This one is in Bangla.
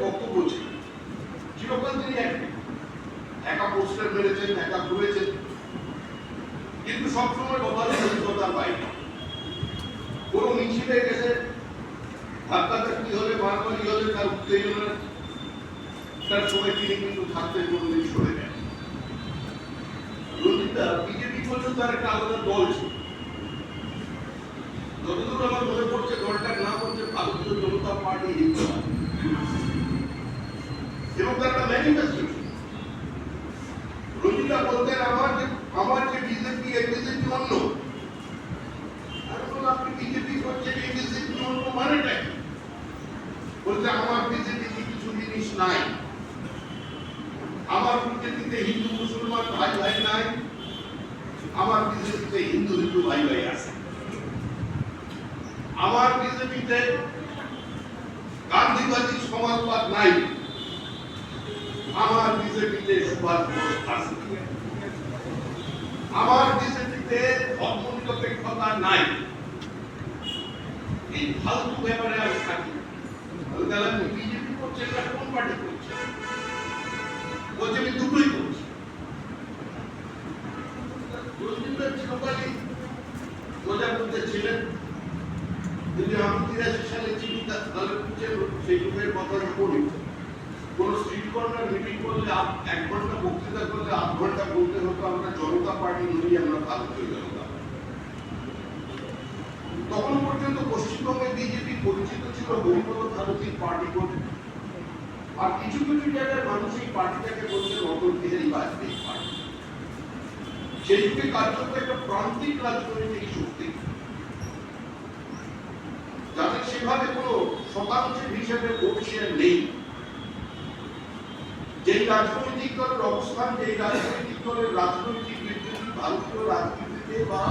বক্তব্য ছিল, চিরকাল তিনি একা পোস্টার মেরেছেন, একা ঘুরেছেন, কিন্তু সবসময় কথা অভিজ্ঞতার বাইরে। কোনো মিছিলে গেছে, ধাক্কাধাক্কি হলে, মারামারি হলে, তার উত্তেজনার সময় তিনি কিন্তু থাকতেন, কোনোদিন সরে নেন। রঞ্জিতা বিজেপি পর্যন্ত তার একটা আলাদা দল ছিল। যতদূর আমার মনে পড়ছে, দলটার নাম হচ্ছে ভারতীয় জনতা পার্টি হিন্দুস্তান, এবং তার একটা ম্যানিফেস্টো ছিল। রঞ্জিতা বলতেন, আমার যে বিজেপি, এই বিজেপি অন্য। আপনি বিজেপি করছেন, এই বিজেপি অন্য মানেটা কি? বলছে, আমার বিজেপিতে কিছু জিনিস নাই। আমার বিজেপিতে হিন্দু মুসলমান ভাই ভাই নাই, আমার বিজেপিতে হিন্দু হিন্দু ভাই ভাই আছে। আমার বিজেপিতে গান্ধীবাদী সমাজবাদ নাই, আমার বিজেপিতে সুভাষ বোস আছে। আমার বিজেপিতে ধর্ম নিরপেক্ষতা নাই। এই ফালতু ব্যাপারে আমি থাকি। তাহলে আপনি বিজেপি করছেন না কোন পার্টি করছেন? বলছে আমি দুটোই করছি। চিরকালই মজার মধ্যে ছিলেন। যদি আমি 83 সালে চিনি, তাহলে সেই যুগের কথা বলি, কোন স্ট্রিট কর্নার মিটিং করলে 1 ঘন্টা বক্তৃতা করলে 8 ঘন্টা বলতে হতো আমরা জনতা পার্টি নই, আমরা ভারতীয় জনতা পার্টি। তখন পর্যন্ত পশ্চিমবঙ্গে বিজেপি পরিচিত ছিল হরিপদ ভারতীর পার্টি বলে, আর কিছু কিছু জায়গায় মানুষ এই পার্টিটাকে বলছে অটল বিহারী বাজপেয়ী পার্টি। সেই যুগে কার্যত একটা প্রান্তিক রাজনৈতিক শক্তি, যাদের সেভাবে কোনো শতাংশের হিসেবে ভোট শেয়ার নেই। যেই রাজনৈতিক দলের অবস্থান, যেই রাজনৈতিক দলের রাজনৈতিক বিবৃতি ভারতীয় রাজনীতিতে বা